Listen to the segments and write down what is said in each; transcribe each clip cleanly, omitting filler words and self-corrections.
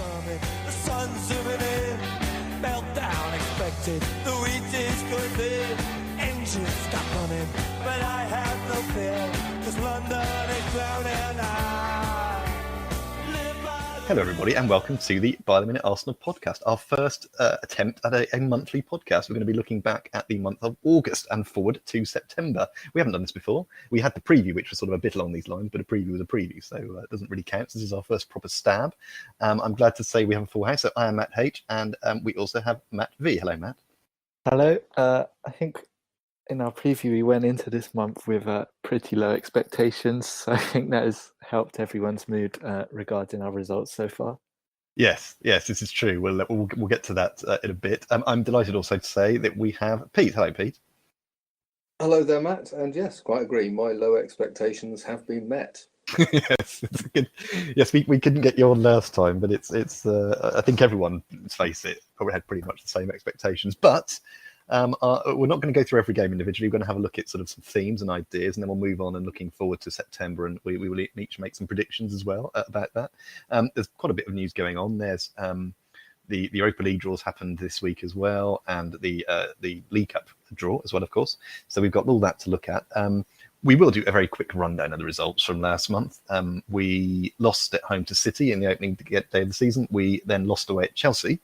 coming, the sun's zooming in, meltdown expected, the wheat is good there, engines stop running, but I have no fear, 'cause London is drowning. Hello, everybody, and welcome to the By the Minute Arsenal podcast, our first attempt at a monthly podcast. We're going to be looking back at the month of August and forward to September. We haven't done this before. We had the preview, which was sort of a bit along these lines, but a preview was a preview, so it doesn't really count. This is our first proper stab. I'm glad to say we have a full house. So I am Matt H, and we also have Matt V. Hello, Matt. Hello. I think in our preview we went into this month with pretty low expectations, so I think that has helped everyone's mood regarding our results so far. Yes, this is true. We'll get to that in a bit. I'm delighted also to say that we have Pete. Hello, Pete. Hello there, Matt. And yes, quite agree. My low expectations have been met. Yes, it's good. Yes, we couldn't get you on last time, but it's. I think everyone, let's face it, probably had pretty much the same expectations. But we're not going to go through every game individually. We're going to have a look at sort of some themes and ideas, and then we'll move on and looking forward to September, and we will each make some predictions as well about that. There's quite a bit of news going on. There's the Europa League draws happened this week as well, and the League Cup draw as well, of course. So we've got all that to look at. We will do a very quick rundown of the results from last month. We lost at home to City in the opening day of the season. We then lost away at Chelsea.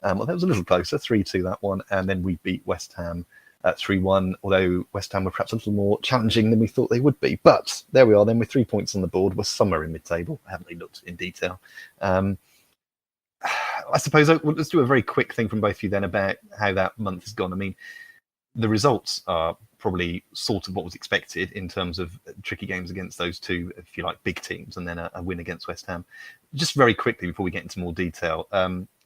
Well, that was a little closer, 3-2 that one. And then we beat West Ham 3-1, although West Ham were perhaps a little more challenging than we thought they would be. But there we are then with 3 points on the board. We're somewhere in mid-table. I haven't really looked in detail. I suppose let's do a very quick thing from both of you then about how that month has gone. I mean, the results are probably sort of what was expected in terms of tricky games against those two, if you like, big teams, and then a win against West Ham. Just very quickly before we get into more detail,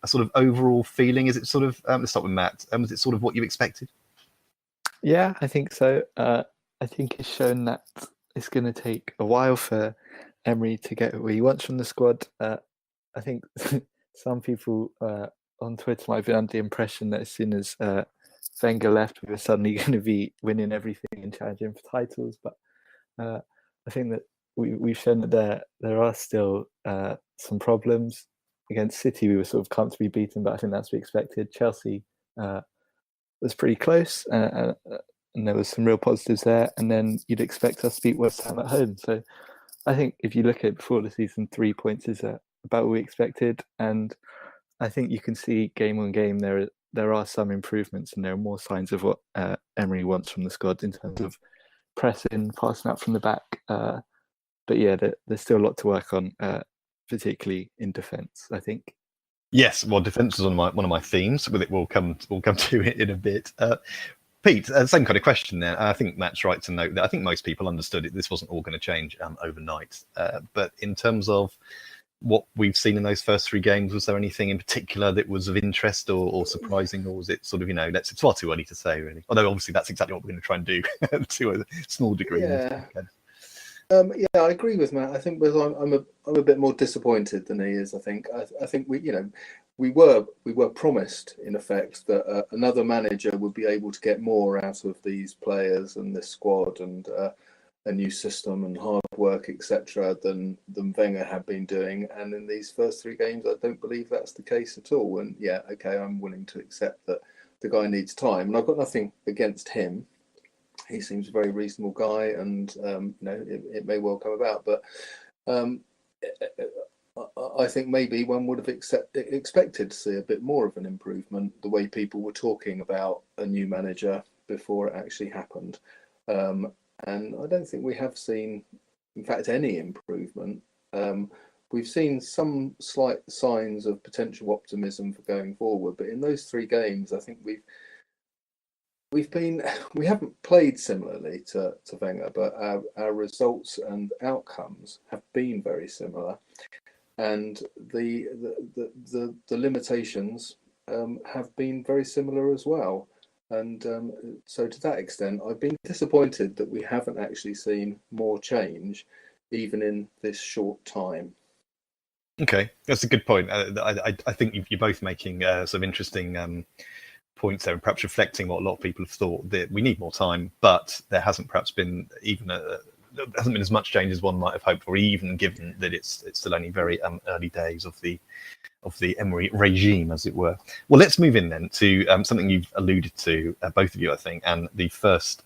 a sort of overall feeling, is it sort of, let's start with Matt, was it sort of what you expected? Yeah, I think so. I think it's shown that it's going to take a while for Emery to get what he wants from the squad. I think some people on Twitter might be under the impression that as soon as Wenger left, we were suddenly going to be winning everything and challenging for titles. But I think that we've shown that there are still some problems. Against City, we were sort of comfortably beaten, but I think that's what we expected. Chelsea was pretty close, and there was some real positives there. And then you'd expect us to beat West Ham at home. So I think if you look at it before the season, 3 points is about what we expected. And I think you can see game on game there are some improvements, and there are more signs of what Emery wants from the squad in terms of pressing, passing out from the back. But yeah, there's still a lot to work on, particularly in defence, I think. Yes, well, defence is one of my themes. With it, we'll come to it in a bit. Pete, same kind of question there. I think Matt's right to note that I think most people understood it. This wasn't all going to change overnight. But in terms of what we've seen in those first 3 games, was there anything in particular that was of interest or surprising, or was it sort of, it's far too early to say, really? Although obviously that's exactly what we're going to try and do to a small degree. Yeah. Yeah, I agree with Matt. I think I'm a bit more disappointed than he is. I think we were promised in effect that another manager would be able to get more out of these players and this squad and a new system and hard work, etc., than Wenger had been doing. And in these first 3 games, I don't believe that's the case at all. And yeah, okay, I'm willing to accept that the guy needs time, and I've got nothing against him. He seems a very reasonable guy, and it may well come about. But I think maybe one would have expected to see a bit more of an improvement, the way people were talking about a new manager before it actually happened. And I don't think we have seen, in fact, any improvement. We've seen some slight signs of potential optimism for going forward, but in those 3 games, I think we haven't played similarly to Wenger, but our results and outcomes have been very similar, and the limitations have been very similar as well. And so to that extent, I've been disappointed that we haven't actually seen more change, even in this short time. Okay, that's a good point. I think you're both making some interesting points there, and perhaps reflecting what a lot of people have thought, that we need more time, but there hasn't perhaps been even there hasn't been as much change as one might have hoped for, even given that it's still only very early days of the Emery regime, as it were. Well, let's move in then to something you've alluded to, both of you, I think, and the first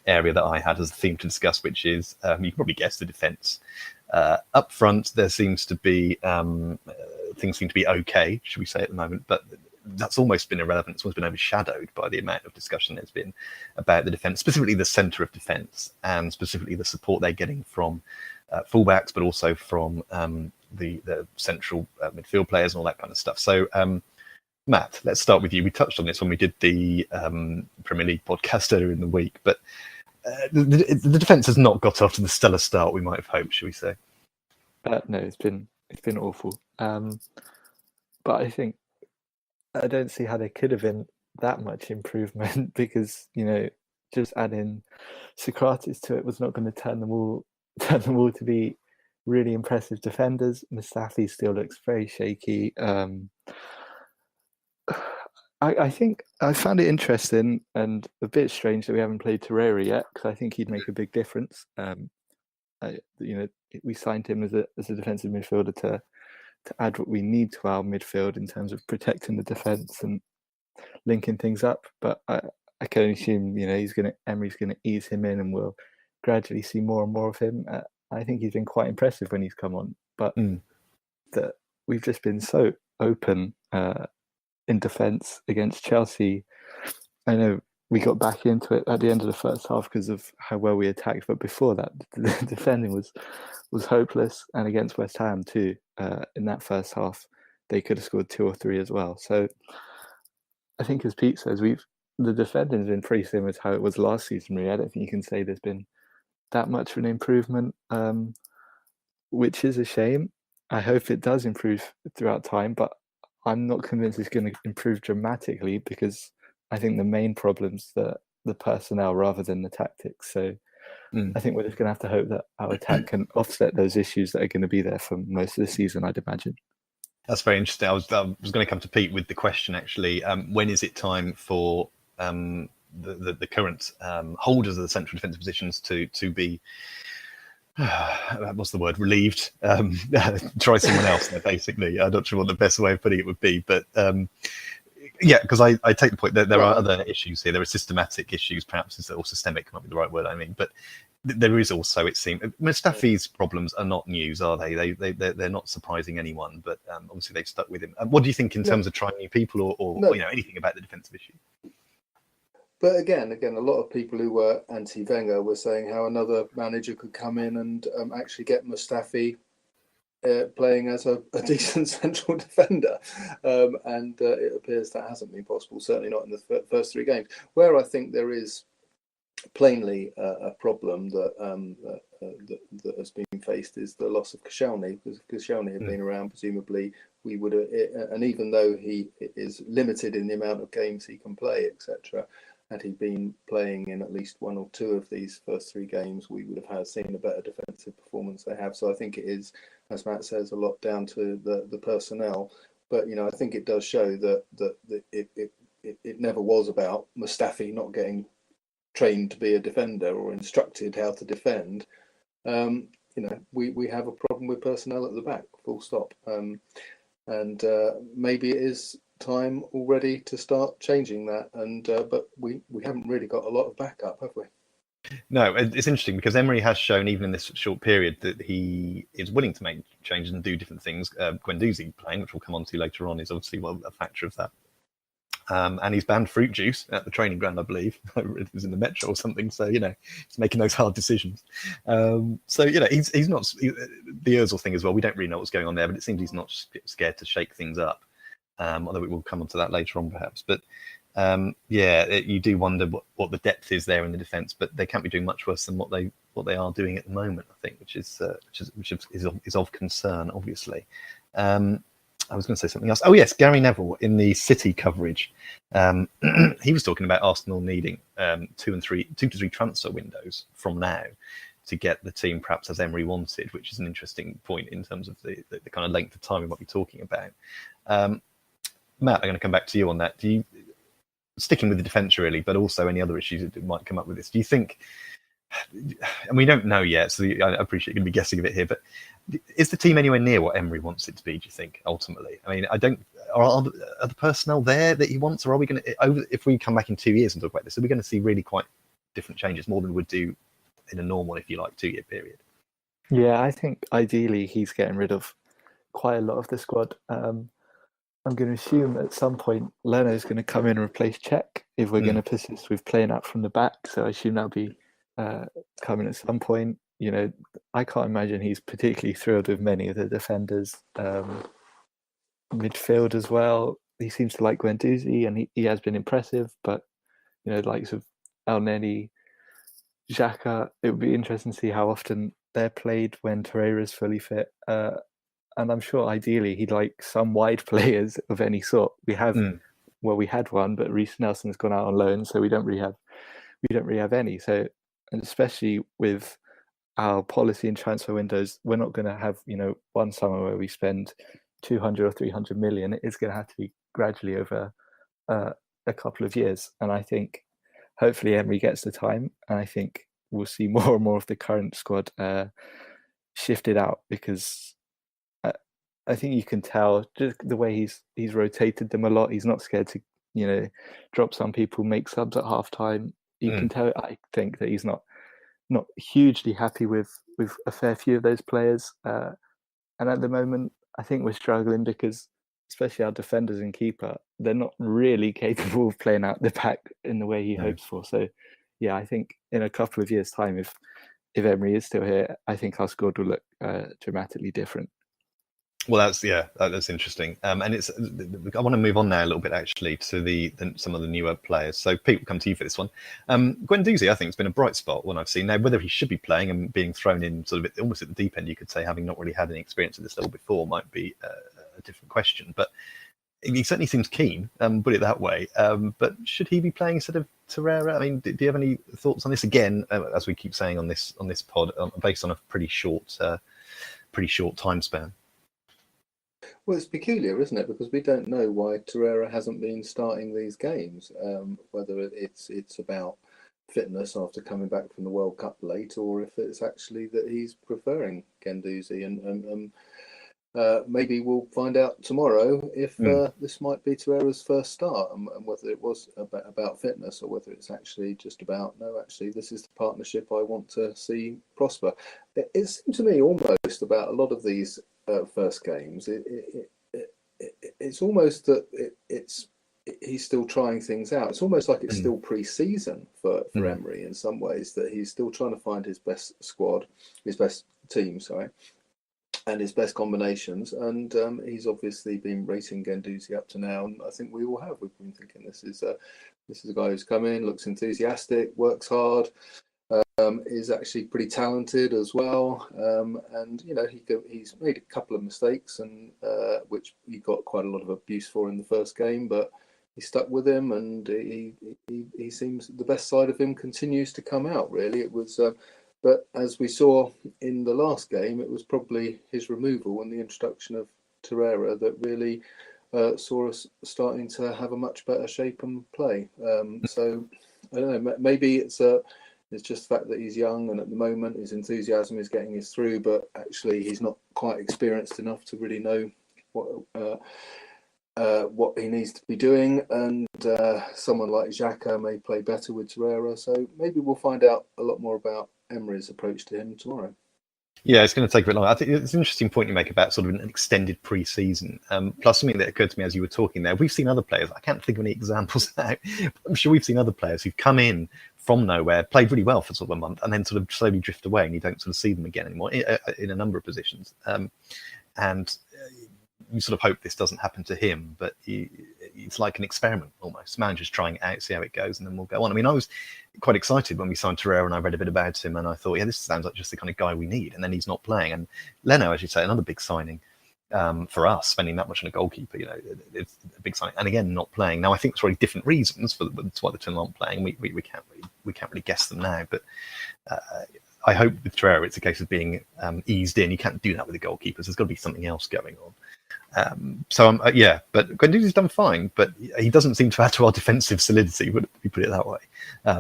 area that I had as a theme to discuss, which is, you can probably guess, the defence. Up front, there seems to be things seem to be okay, should we say, at the moment, but that's almost been irrelevant. It's almost been overshadowed by the amount of discussion there's been about the defence, specifically the centre of defence, and specifically the support they're getting from fullbacks, but also from the central midfield players and all that kind of stuff. So, Matt, let's start with you. We touched on this when we did the Premier League podcast earlier in the week, but the defence has not got off to the stellar start we might have hoped, should we say? No, it's been awful. But I don't see how there could have been that much improvement because, just adding Socrates to it was not going to turn them all to be really impressive defenders. Mustafi still looks very shaky. I think I found it interesting and a bit strange that we haven't played Torreira yet, because I think he'd make a big difference. We signed him as a defensive midfielder to add what we need to our midfield in terms of protecting the defence and linking things up. But I can assume Emery's gonna ease him in, and we'll gradually see more and more of him. I think he's been quite impressive when he's come on, but that we've just been so open in defence against Chelsea. I know we got back into it at the end of the first half because of how well we attacked, but before that, the defending was hopeless. And against West Ham too, in that first half, they could have scored 2 or 3 as well. So I think, as Pete says, the defending has been pretty similar to how it was last season. Really, I don't think you can say there's been that much of an improvement, which is a shame. I hope it does improve throughout time, but I'm not convinced it's going to improve dramatically, because I think the main problem's the personnel rather than the tactics. So I think we're just going to have to hope that our attack can offset those issues that are going to be there for most of the season, I'd imagine. That's very interesting. I was going to come to Pete with the question, actually. When is it time for the current holders of the central defensive positions to be what's the word, relieved, try someone else, basically? I'm not sure what the best way of putting it would be, but yeah, because I take the point that there are other issues here. There are systematic issues, perhaps, or systemic might be the right word, but there is also, it seems, Mustafi's problems are not news, are they? They're not surprising anyone, but obviously they've stuck with him. What do you think in terms of trying new people or anything about the defensive issue? But again, a lot of people who were anti-Wenger were saying how another manager could come in and actually get Mustafi playing as a decent central defender. And it appears that hasn't been possible, certainly not in the first 3 games. Where I think there is plainly a problem that has been faced is the loss of Koscielny, because if Koscielny had been around, presumably we would have, and even though he is limited in the amount of games he can play, etc., had he been playing in at least 1 or 2 of these first 3 games, we would have seen a better defensive performance they have. So I think it is, as Matt says, a lot down to the personnel. But I think it does show that it never was about Mustafi not getting trained to be a defender or instructed how to defend. We have a problem with personnel at the back, full stop. And maybe it is time already to start changing that, but we haven't really got a lot of backup, have we? No, it's interesting because Emery has shown, even in this short period, that he is willing to make changes and do different things. Guendouzi playing, which we'll come on to later on, is obviously a factor of that. And he's banned fruit juice at the training ground, I believe. It was in the Metro or something. So, he's making those hard decisions. He's not... The Ozil thing as well, we don't really know what's going on there, but it seems he's not scared to shake things up. Although we will come on to that later on, perhaps. But, you do wonder what the depth is there in the defence, but they can't be doing much worse than what they are doing at the moment, I think, which is of concern, obviously. I was going to say something else. Oh, yes, Gary Neville in the City coverage. He was talking about Arsenal needing 2 to 3 transfer windows from now to get the team perhaps as Emery wanted, which is an interesting point in terms of the kind of length of time we might be talking about. Matt, I'm going to come back to you on that. Sticking with the defence really, but also any other issues that might come up with this, do you think and we don't know yet, so I appreciate you're going to be guessing a bit here, but is the team anywhere near what Emery wants it to be, do you think, ultimately? I mean, are the personnel there that he wants, or are we going to, if we come back in 2 years and talk about this, are we going to see really quite different changes, more than we would do in a normal, if you like, 2-year period? Yeah, I think ideally he's getting rid of quite a lot of the squad. I'm going to assume at some point Leno's going to come in and replace Czech if we're going to persist with playing out from the back. So I assume that'll be coming at some point. You know, I can't imagine he's particularly thrilled with many of the defenders. Midfield as well. He seems to like Guendouzi, and he has been impressive. But you know, likes of El Neni, Xhaka, it would be interesting to see how often they're played when Torreira's fully fit. And I'm sure ideally he'd like some wide players of any sort. We have, well, we had one, but Reece Nelson's gone out on loan, so we don't really have any. So, and especially with our policy in transfer windows, we're not going to have, you know, one summer where we spend 200 or 300 million. It's going to have to be gradually over a couple of years. And I think hopefully Emery gets the time, and I think we'll see more and more of the current squad shifted out, because I think you can tell just the way he's rotated them a lot. He's not scared to, you know, drop some people, make subs at halftime. You can tell, I think, that he's not hugely happy with a fair few of those players. And at the moment, I think we're struggling because, especially our defenders and keeper, they're not really capable of playing out the back in the way he hopes for. So, yeah, I think in a couple of years' time, if Emery is still here, I think our squad will look dramatically different. Well, that's interesting, and it's. I want to move on now a little bit actually to some of the newer players. So, Pete, we'll come to you for this one. Guendouzi, I think, has been a bright spot when I've seen. Now, whether he should be playing and being thrown in sort of almost at the deep end, you could say, having not really had any experience at this level before, might be a different question. But he certainly seems keen, put it that way. But should he be playing instead of Torreira? I mean, do you have any thoughts on this? Again, as we keep saying on this pod, based on a pretty short time span. Well, it's peculiar, isn't it? Because we don't know why Torreira hasn't been starting these games. Whether it's about fitness after coming back from the World Cup late, or if it's actually that he's preferring Guendouzi, and maybe we'll find out tomorrow if this might be Torreira's first start, and whether it was about fitness or whether it's actually just about, no, actually this is the partnership I want to see prosper. It seemed to me almost about a lot of these first games, it's almost that he's still trying things out. It's almost like it's still pre-season for Emery in some ways, that he's still trying to find his best squad, his best team, and his best combinations. And he's obviously been rating Guendouzi up to now, and I think we all have. We've been thinking this is a guy who's come in, looks enthusiastic, works hard. Is actually pretty talented as well, and you know he's made a couple of mistakes, and which he got quite a lot of abuse for in the first game, but he stuck with him, and he seems, the best side of him continues to come out. Really, it was, but as we saw in the last game, it was probably his removal and the introduction of Torreira that really saw us starting to have a much better shape and play. So I don't know, maybe it's just the fact that he's young, and at the moment his enthusiasm is getting us through, but actually he's not quite experienced enough to really know what he needs to be doing. And someone like Xhaka may play better with Torreira, so maybe we'll find out a lot more about Emery's approach to him tomorrow. Yeah, it's going to take a bit long. I think it's an interesting point you make about sort of an extended pre-season. Plus, something that occurred to me as you were talking there, we've seen other players. I can't think of any examples now. I'm sure we've seen other players who've come in from nowhere, played really well for sort of a month, and then sort of slowly drift away, and you don't sort of see them again anymore in a number of positions. And you sort of hope this doesn't happen to him, but it's like an experiment almost. Managers trying it out, see how it goes, and then we'll go on. I mean, I was quite excited when we signed Torreira, and I read a bit about him, and I thought, yeah, this sounds like just the kind of guy we need. And then he's not playing. And Leno, as you say, another big signing for us, spending that much on a goalkeeper, you know, it's a big signing. And again, not playing. Now, I think it's really different reasons for that's why the two aren't playing. We can't really guess them now, but. I hope with Torreira it's a case of being eased in. You can't do that with the goalkeepers. There's got to be something else going on. But Guendouzi's done fine, but he doesn't seem to add to our defensive solidity, would we put it that way.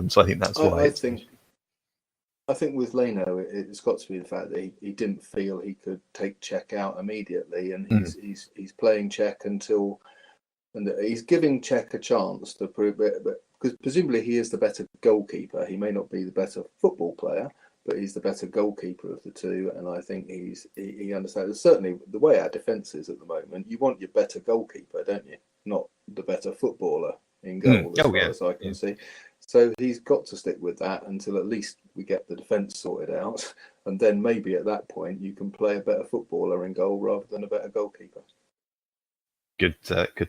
So I think that's why. I think with Leno, it's got to be the fact that he didn't feel he could take Czech out immediately, and he's playing Czech until, and he's giving Czech a chance to prove it, because presumably he is the better goalkeeper. He may not be the better football player, but he's the better goalkeeper of the two, and I think he understands. Certainly, the way our defence is at the moment, you want your better goalkeeper, don't you? Not the better footballer in goal, as far as I can see. So he's got to stick with that until at least we get the defence sorted out, and then maybe at that point you can play a better footballer in goal rather than a better goalkeeper. Good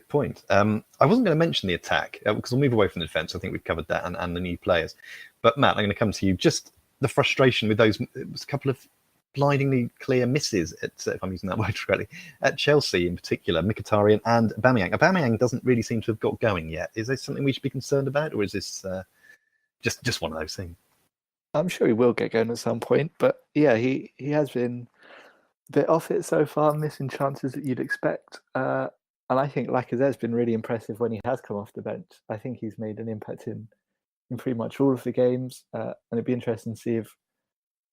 point. I wasn't going to mention the attack because we'll move away from the defence. I think we've covered that and the new players. But Matt, I'm going to come to you. Just the frustration with those. It was a couple of blindingly clear misses, if I'm using that word correctly, at Chelsea in particular, Mkhitaryan and Aubameyang. Aubameyang doesn't really seem to have got going yet. Is there something we should be concerned about, or is this just one of those things? I'm sure he will get going at some point, but yeah, he has been a bit off it so far, missing chances that you'd expect. And I think Lacazette's been really impressive when he has come off the bench. I think he's made an impact in pretty much all of the games, and it'd be interesting to see if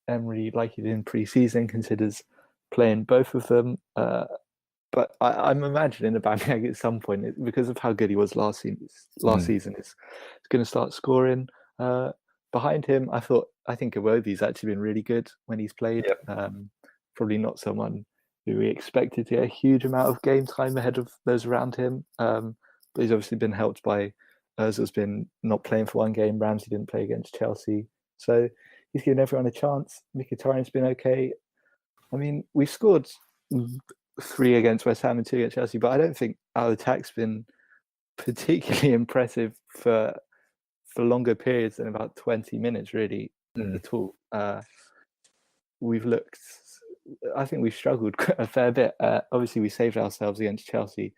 Emery, like he did in pre-season, considers playing both of them. But I'm imagining Aubameyang at some point, because of how good he was last season, is going to start scoring. Behind him, I think Iwobi's actually been really good when he's played. Yep. Probably not someone who we expected to get a huge amount of game time ahead of those around him. But he's obviously been helped by Ozil's been not playing for one game. Ramsey didn't play against Chelsea. So he's given everyone a chance. Mkhitaryan's been okay. I mean, we've scored 3 against West Ham and 2 against Chelsea, but I don't think our attack's been particularly impressive for longer periods than about 20 minutes, really, at all. I think we've struggled a fair bit. Obviously, we saved ourselves against Chelsea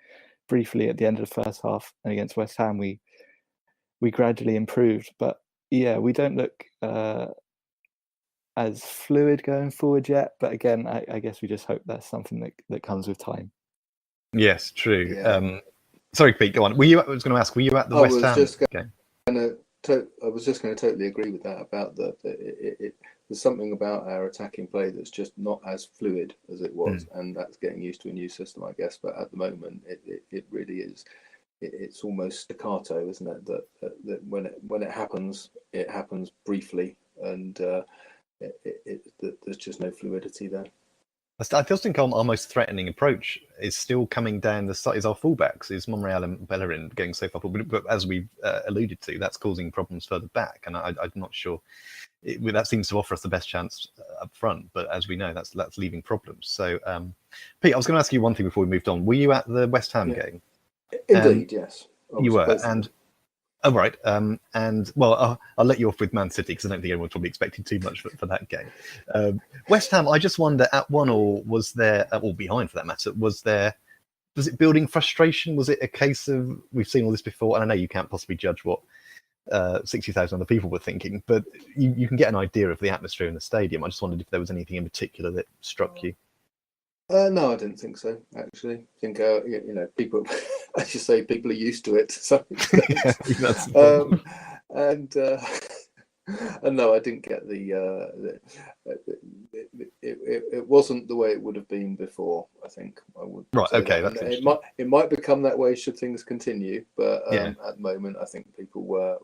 briefly at the end of the first half, and against West Ham, we gradually improved. But yeah, we don't look as fluid going forward yet. But again, I guess we just hope that's something that comes with time. Yes, true. Yeah. Sorry, Pete, go on. I was going to ask, were you at the West Ham game? I was just going to totally agree with that about there's something about our attacking play that's just not as fluid as it was, and that's getting used to a new system, I guess. But at the moment, it really is. It's almost staccato, isn't it? That when it happens briefly, and there's just no fluidity there. I still think our most threatening approach is still coming down the side. Is our fullbacks, is Monreal and Bellerin going so far forward? But as we've alluded to, that's causing problems further back, and I'm not sure that seems to offer us the best chance up front. But as we know, that's leaving problems. So, Pete, I was going to ask you one thing before we moved on. Were you at the West Ham game? Indeed, yes. You were, and oh right, and well, I'll let you off with Man City because I don't think anyone's probably expecting too much for that game. West Ham, I just wonder, at 1-1, was there, or behind for that matter, was it building frustration? Was it a case of, we've seen all this before, and I know you can't possibly judge what 60,000 other people were thinking, but you can get an idea of the atmosphere in the stadium. I just wondered if there was anything in particular that struck you. No, I didn't think so. Actually, I think people, as you say, people are used to it to some extent. And no, I didn't get it wasn't the way it would have been before. I think I would. Right. Okay. That's it might become that way should things continue, but at the moment, I think people were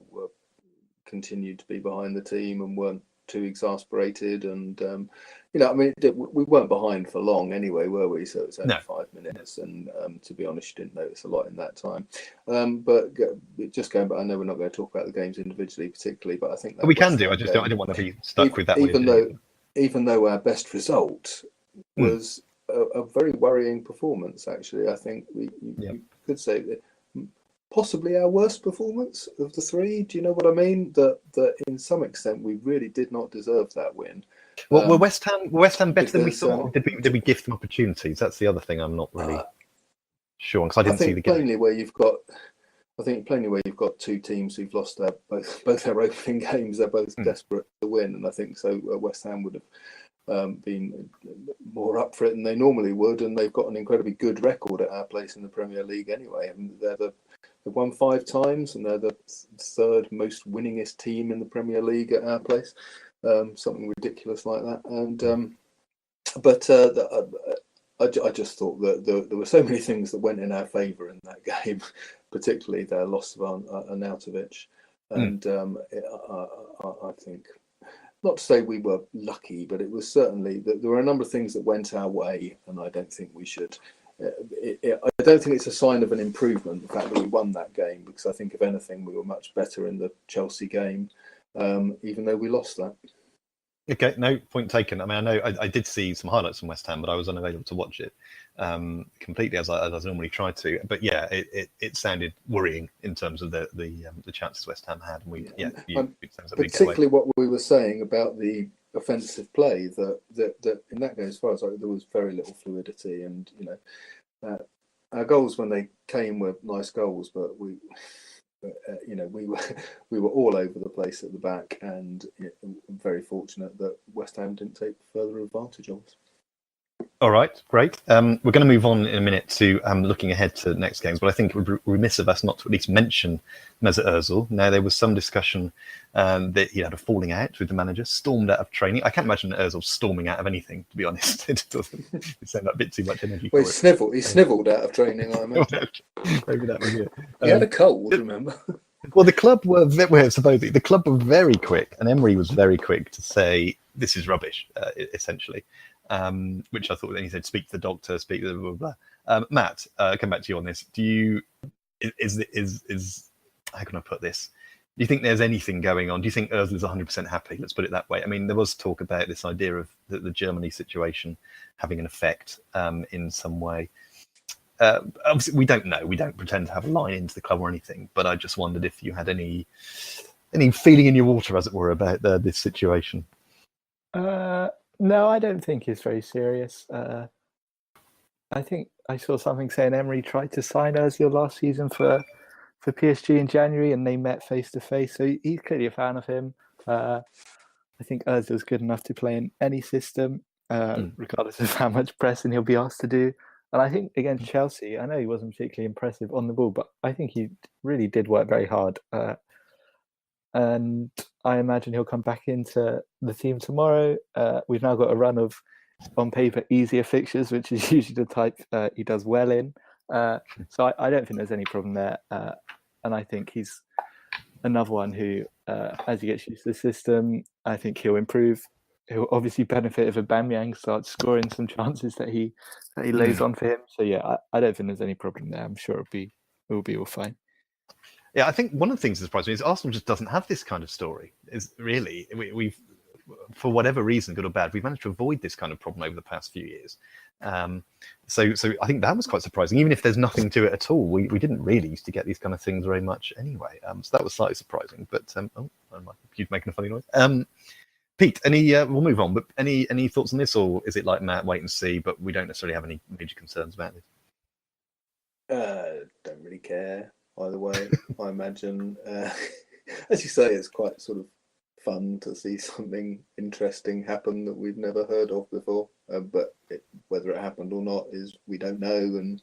continued to be behind the team and weren't too exasperated, and we weren't behind for long anyway, were we? So it's only 5 minutes, and to be honest, you didn't notice a lot in that time. But just going back, I know we're not going to talk about the games individually particularly, but I think that we can do. I didn't want to be stuck with that. Even though our best result was a very worrying performance, actually, I think we could say that. Possibly our worst performance of the 3. Do you know what I mean? That in some extent we really did not deserve that win. Well, were West Ham better than we thought? Did we gift them opportunities? That's the other thing I'm not really sure on, because I didn't see the game. Plainly where you've got 2 teams who've lost both their opening games, they're both desperate to win, and I think so. West Ham would have been more up for it than they normally would, and they've got an incredibly good record at our place in the Premier League anyway. I mean, they've won 5 times, and they're the 3rd most winningest team in the Premier League at our place. something ridiculous like that. And I just thought that there were so many things that went in our favour in that game, particularly their loss of Arnautovic. And I think, not to say we were lucky, but it was certainly that there were a number of things that went our way, and I don't think we should. I don't think it's a sign of an improvement, the fact that we won that game, because I think, if anything, we were much better in the Chelsea game, even though we lost that. Okay, no, point taken. I mean, I know I did see some highlights from West Ham, but I was unavailable to watch it completely as I normally try to. But yeah, it sounded worrying in terms of the chances West Ham had, and particularly what we were saying about the offensive play, that in that game, as far as there was very little fluidity, and our goals when they came were nice goals, but we were all over the place at the back, and very fortunate that West Ham didn't take further advantage of us. All right, great. We're going to move on in a minute to looking ahead to next games, but I think it would be remiss of us not to at least mention Mesut Ozil. Now, there was some discussion that he had a falling out with the manager, stormed out of training. I can't imagine Ozil storming out of anything, to be honest. It sounds like a bit too much energy. Well, he snivelled out of training, I imagine. Maybe that was it. He had a cold, remember? Well, the club were very quick, and Emery was very quick to say this is rubbish, essentially. Which I thought, then he said, speak to the doctor, speak to blah, blah, blah. Matt, come back to you on this. How can I put this? Do you think there's anything going on? Do you think Ozil is 100% happy? Let's put it that way. I mean, there was talk about this idea of the Germany situation having an effect in some way. Obviously, we don't know. We don't pretend to have a line into the club or anything. But I just wondered if you had any feeling in your water, as it were, about this situation. No, I don't think it's very serious. I think I saw something saying Emery tried to sign Ozil last season for PSG in January, and they met face to face. So he's clearly a fan of him. I think Ozil's good enough to play in any system, regardless of how much pressing he'll be asked to do. And I think against Chelsea, I know he wasn't particularly impressive on the ball, but I think he really did work very hard. And I imagine he'll come back into the team tomorrow. We've now got a run of, on paper, easier fixtures, which is usually the type he does well in. So I don't think there's any problem there. And I think he's another one who, as he gets used to the system, I think he'll improve. He'll obviously benefit if Aubameyang starts scoring some chances that he lays on for him. So yeah, I don't think there's any problem there. I'm sure it will be all fine. Yeah, I think one of the things that surprised me is Arsenal just doesn't have this kind of story. Is really we've, for whatever reason, good or bad, we've managed to avoid this kind of problem over the past few years. So I think that was quite surprising. Even if there's nothing to it at all, we didn't really used to get these kind of things very much anyway. So that was slightly surprising. But my computer's making a funny noise. Pete, we'll move on. But any thoughts on this, or is it like Matt, wait and see? But we don't necessarily have any major concerns about this. Don't really care either way. I imagine, as you say, it's quite sort of fun to see something interesting happen that we've never heard of before. But whether it happened or not is we don't know, and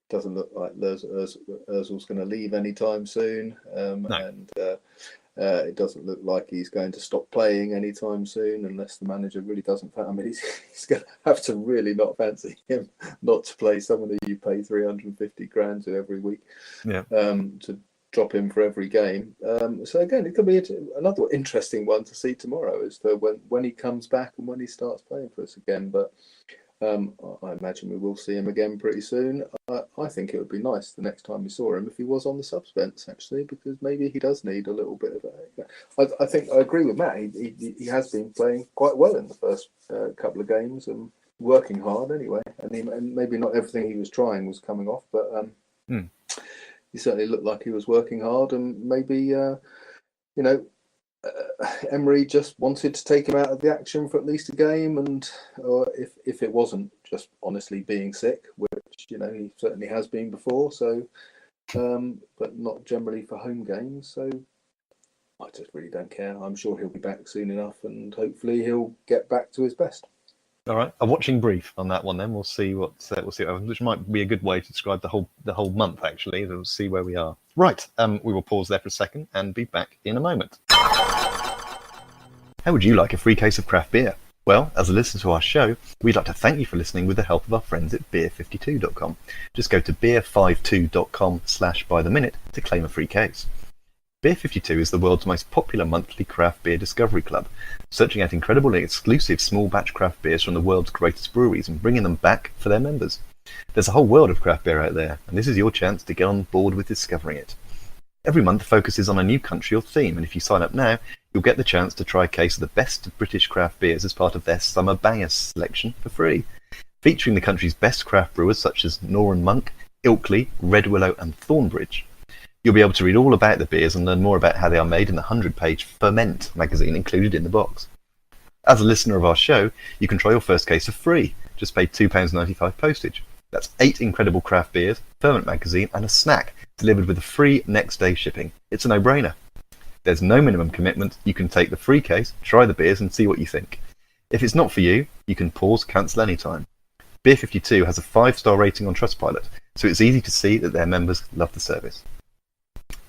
doesn't look like Ozil's going to leave anytime soon. No. And it doesn't look like he's going to stop playing anytime soon, unless the manager really doesn't. I mean, he's going to have to really not fancy him not to play someone who you pay 350 grand to every week. Yeah. To drop him for every game. So again, it could be another interesting one to see tomorrow as to when he comes back and when he starts playing for us again. But I imagine we will see him again pretty soon. I think it would be nice the next time we saw him if he was on the subs bench, actually, because maybe he does need a little bit of I think I agree with Matt. He has been playing quite well in the first couple of games and working hard anyway. And maybe not everything he was trying was coming off, but he certainly looked like he was working hard, and maybe Emery just wanted to take him out of the action for at least a game, or if it wasn't just honestly being sick, which he certainly has been before. So, but not generally for home games. So I just really don't care. I'm sure he'll be back soon enough, and hopefully he'll get back to his best. All right, a watching brief on that one. Then we'll see what happens, which might be a good way to describe the whole month. Actually, we'll see where we are. Right, we will pause there for a second and be back in a moment. How would you like a free case of craft beer? Well, as a listener to our show, we'd like to thank you for listening with the help of our friends at beer52.com. Just go to beer52.com/bytheminute to claim a free case. Beer52 is the world's most popular monthly craft beer discovery club, searching out incredible and exclusive small batch craft beers from the world's greatest breweries and bringing them back for their members. There's a whole world of craft beer out there, and this is your chance to get on board with discovering it. Every month focuses on a new country or theme, and if you sign up now, you'll get the chance to try a case of the best of British craft beers as part of their Summer Bangers selection for free, featuring the country's best craft brewers such as Northern Monk, Ilkley, Red Willow and Thornbridge. You'll be able to read all about the beers and learn more about how they are made in the 100-page Ferment magazine included in the box. As a listener of our show, you can try your first case for free. Just pay £2.95 postage. That's 8 incredible craft beers, Ferment magazine and a snack delivered with a free next day shipping. It's a no-brainer. There's no minimum commitment. You can take the free case, try the beers and see what you think. If it's not for you, you can pause, cancel anytime. Beer52 has a 5-star rating on Trustpilot, so it's easy to see that their members love the service.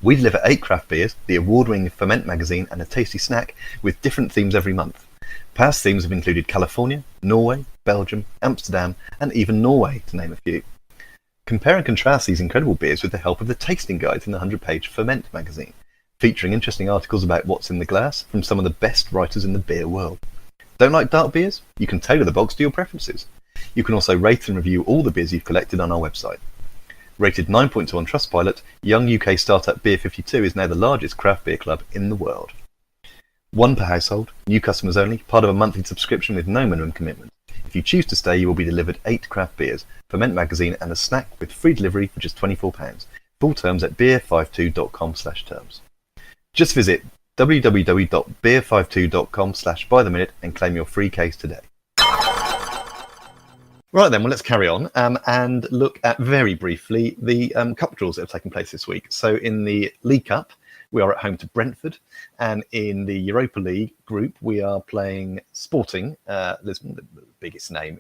We deliver 8 craft beers, the award-winning Ferment magazine and a tasty snack with different themes every month. Past themes have included California, Norway, Belgium, Amsterdam and even Norway, to name a few. Compare and contrast these incredible beers with the help of the tasting guides in the 100-page Ferment magazine, featuring interesting articles about what's in the glass from some of the best writers in the beer world. Don't like dark beers? You can tailor the box to your preferences. You can also rate and review all the beers you've collected on our website. Rated 9.2 on Trustpilot, young UK startup Beer52 is now the largest craft beer club in the world. 1 per household, new customers only, part of a monthly subscription with no minimum commitment. If you choose to stay, you will be delivered 8 craft beers, Ferment magazine and a snack with free delivery for just £24. Full terms at beer52.com/terms. Just visit www.beer52.com/bytheminute and claim your free case today. Right then, well, let's carry on and look at very briefly the cup draws that have taken place this week. So in the League Cup, we are at home to Brentford, and in the Europa League group, we are playing Sporting Lisbon, the biggest name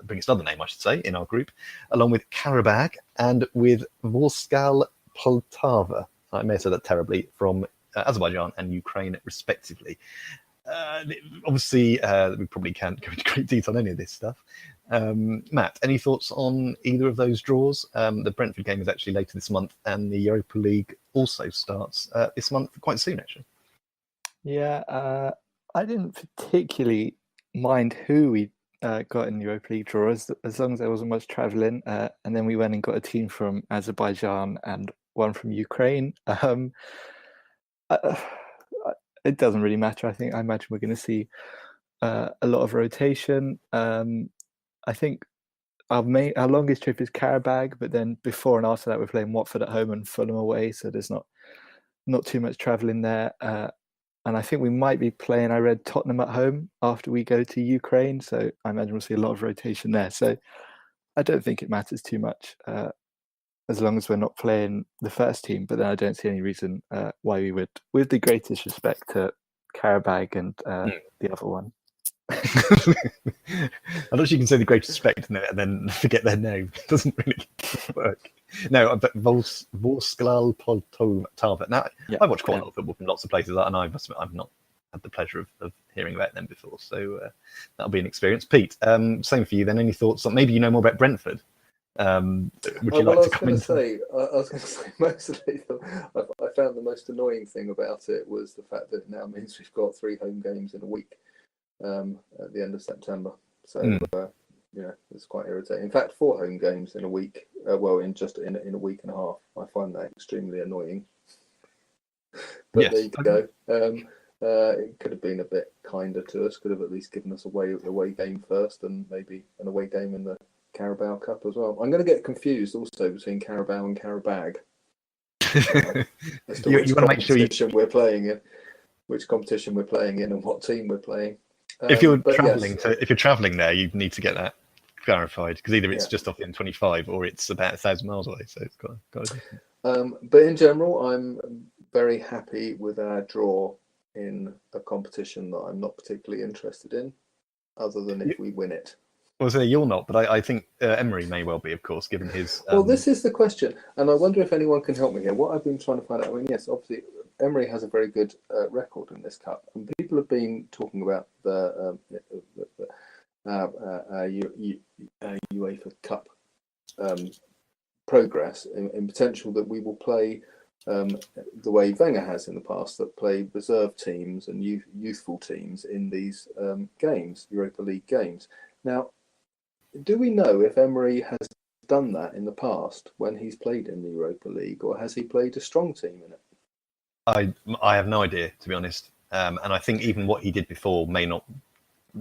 biggest other name, I should say, in our group, along with Qarabag and with Vorskal Poltava. I may have said that terribly, from Azerbaijan and Ukraine, respectively. Obviously, we probably can't go into great detail on any of this stuff. Matt, any thoughts on either of those draws? The Brentford game is actually later this month, and the Europa League also starts this month, quite soon, actually. Yeah, I didn't particularly mind who we got in the Europa League draw, as long as there wasn't much travelling. And then we went and got a team from Azerbaijan and one from Ukraine. It doesn't really matter. I imagine we're going to see a lot of rotation. I think our longest trip is Carabao, but then before and after that we're playing Watford at home and Fulham away, so there's not too much travelling there. And I think we might be playing, I read, Tottenham at home after we go to Ukraine, so I imagine we'll see a lot of rotation there. So I don't think it matters too much, as long as we're not playing the first team. But then I don't see any reason why we would, with the greatest respect to Qarabag and the other one. I'm not sure you can say the greatest respect and then forget their name. It doesn't really work. No, but Vorskal Poltava. Now, yeah, I've watched quite a lot of football from lots of places, and I've not had the pleasure of hearing about them before, so that'll be an experience. Pete, same for you then. Any thoughts on, maybe you know more about Brentford? Would you like to come in? I was going to say, mostly, I found the most annoying thing about it was the fact that it now means we've got 3 home games in a week at the end of September. So, it's quite irritating. In fact, 4 home games in a week, in a week and a half. I find that extremely annoying. But yes, there you go. It could have been a bit kinder to us, could have at least given us a away game first and maybe an away game in the Carabao Cup as well. I'm going to get confused also between Carabao and Qarabag. You want to make sure which competition we're playing in and what team we're playing. If you're travelling there, you need to get that clarified, because either it's just off the M25 or it's about 1,000 miles away. So it's got to. But in general, I'm very happy with our draw in a competition that I'm not particularly interested in. other than if we win it. Well, so you're not, but I think Emery may well be, of course, given his. Well, this is the question, and I wonder if anyone can help me here. What I've been trying to find out. I mean, yes, obviously Emery has a very good record in this cup, and people have been talking about the UEFA Cup progress in potential that we will play the way Wenger has in the past, that play reserve teams and youthful teams in these games, Europa League games. Now, do we know if Emery has done that in the past when he's played in the Europa League, or has he played a strong team in it? I have no idea, to be honest, and I think even what he did before may not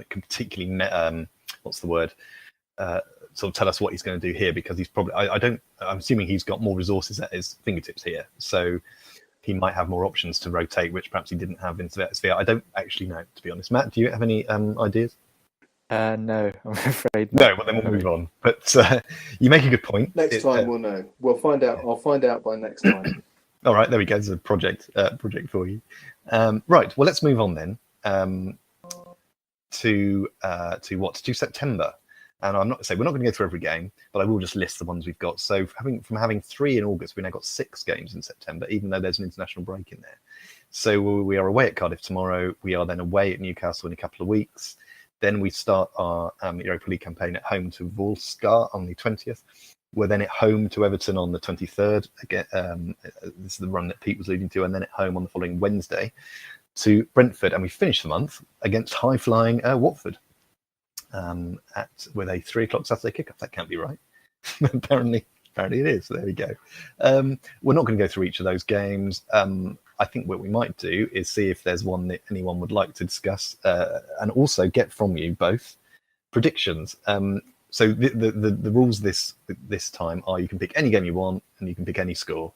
particularly what's the word, sort of tell us what he's going to do here, because he's probably I'm assuming he's got more resources at his fingertips here, so he might have more options to rotate, which perhaps he didn't have in Sphere. I don't actually know, to be honest. Matt, do you have any ideas? No, I'm afraid not. No, well then we'll move on. But you make a good point. Next time we'll know. We'll find out. I'll find out by next time. All right, there we go. There's a project for you. Right. Well, let's move on then to September. And we're not going to go through every game, but I will just list the ones we've got. So from having 3 in August, we've now got 6 games in September, even though there's an international break in there. So we are away at Cardiff tomorrow. We are then away at Newcastle in a couple of weeks. Then we start our Europa League campaign at home to Wolfsgar on the 20th. We're then at home to Everton on the 23rd. Again, this is the run that Pete was leading to. And then at home on the following Wednesday to Brentford. And we finish the month against high-flying Watford with a 3 o'clock Saturday kickoff. That can't be right. Apparently it is. So there we go. We're not going to go through each of those games. I think what we might do is see if there's one that anyone would like to discuss, and also get from you both predictions. So the rules this time are: you can pick any game you want, and you can pick any score.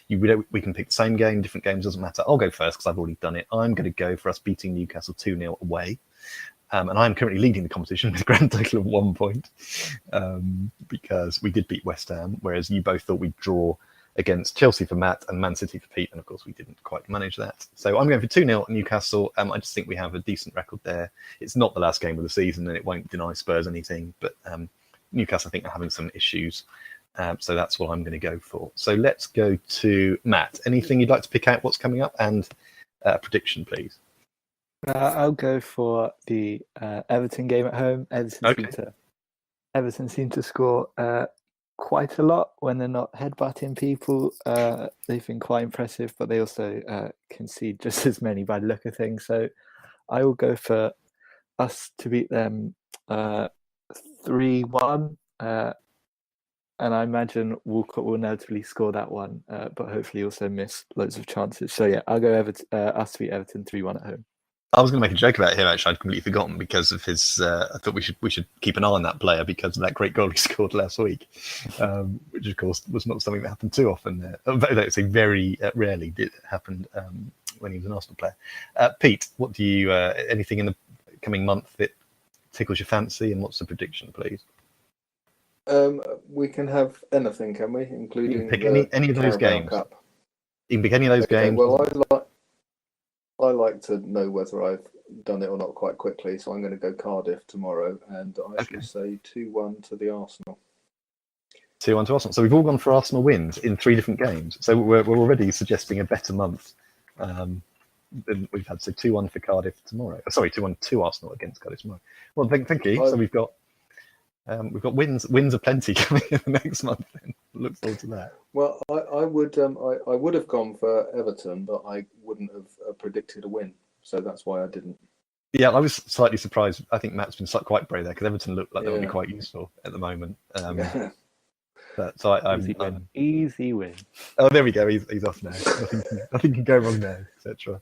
We can pick the same game, different games, doesn't matter. I'll go first because I've already done it. I'm going to go for us beating Newcastle 2-0 away. And I'm currently leading the competition with a grand total of 1 point, because we did beat West Ham, whereas you both thought we'd draw against Chelsea for Matt and Man City for Pete, and of course we didn't quite manage that. So I'm going for 2-0 at Newcastle. I just think we have a decent record there. It's not the last game of the season, and it won't deny Spurs anything, but Newcastle, I think, are having some issues. So that's what I'm going to go for. So let's go to Matt. Anything you'd like to pick out what's coming up, and prediction, please? I'll go for the Everton game at home. Everton seem to score quite a lot when they're not headbutting people. They've been quite impressive, but they also concede just as many by the look of things. So I will go for us to beat them 3-1. And I imagine Walcott will inevitably score that one, but hopefully also miss loads of chances. So yeah, I'll go us to beat Everton 3-1 at home. I was going to make a joke about him, actually. I'd completely forgotten because of his. I thought we should keep an eye on that player because of that great goal he scored last week, which of course was not something that happened too often. Let's say very rarely did it happen when he was an Arsenal player. Pete, what do you? Anything in the coming month that tickles your fancy, and what's the prediction, please? We can have anything, can we? Including you can pick any of those games. Cup. You can pick any of those games. Well, I like to know whether I've done it or not quite quickly, so I'm going to go Cardiff tomorrow, and I shall say 2-1 to the Arsenal. 2-1 to Arsenal. So we've all gone for Arsenal wins in 3 different games. So we're already suggesting a better month than we've had. So 2-1 for Cardiff tomorrow. Sorry, 2-1 to Arsenal against Cardiff tomorrow. Well, thank you. So we've got wins aplenty coming in the next month. Then look forward to that. Well, I would have gone for Everton, but I wouldn't have predicted a win, so that's why I didn't. Yeah, I was slightly surprised. I think Matt's been quite brave there because Everton looked like they would be quite useful at the moment. So easy win. Oh, there we go. He's off now. Nothing can go wrong now, etc.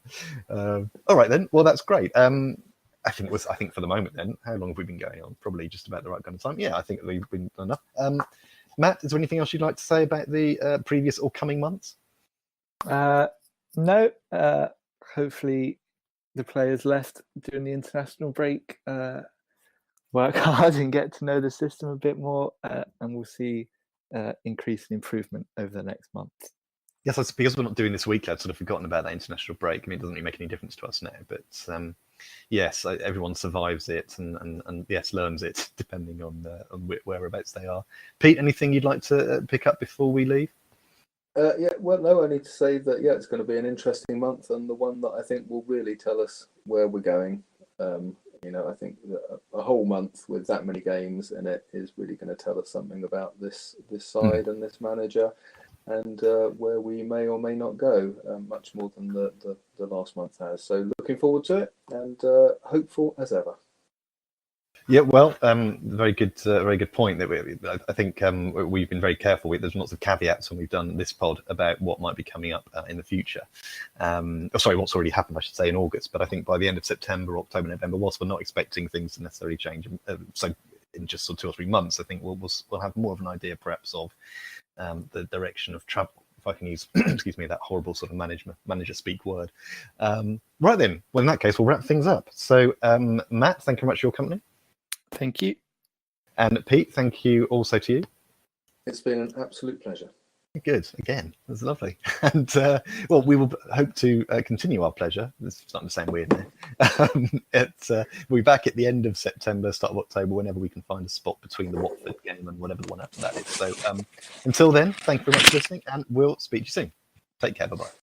All right then. Well, that's great. I think for the moment then, how long have we been going on? Probably just about the right kind of time. Yeah, I think we've been enough. Matt, is there anything else you'd like to say about the previous or coming months? No. Hopefully the players left during the international break work hard and get to know the system a bit more, and we'll see increase in improvement over the next month. Yes, because we're not doing this weekly, I'd sort of forgotten about that international break. I mean, it doesn't really make any difference to us now, but yes, everyone survives it and yes, learns it depending on whereabouts they are. Pete, anything you'd like to pick up before we leave? Yeah, well, no, I need to say that, yeah, it's going to be an interesting month, and the one that I think will really tell us where we're going. I think that a whole month with that many games in it is really going to tell us something about this side and this manager, and where we may or may not go, much more than the last month has. So looking forward to it, and hopeful as ever. Yeah, well, very good point. That I think we've been very careful with. There's lots of caveats when we've done this pod about what might be coming up in the future. What's already happened, I should say, in August. But I think by the end of September, October, November, whilst we're not expecting things to necessarily change, so in just sort of 2 or 3 months, I think we'll have more of an idea, perhaps, of the direction of travel. If I can use, excuse me, that horrible sort of manager speak word. Right then, well, in that case, we'll wrap things up. So, Matt, thank you very much for your company. Thank you. And Pete, thank you also to you. It's been an absolute pleasure. Good. Again, that's lovely. And we will hope to continue our pleasure. It's starting to sound weird now. We'll be back at the end of September, start of October, whenever we can find a spot between the Watford game and whatever the one after that is. So until then, thank you very much for listening, and we'll speak to you soon. Take care. Bye-bye.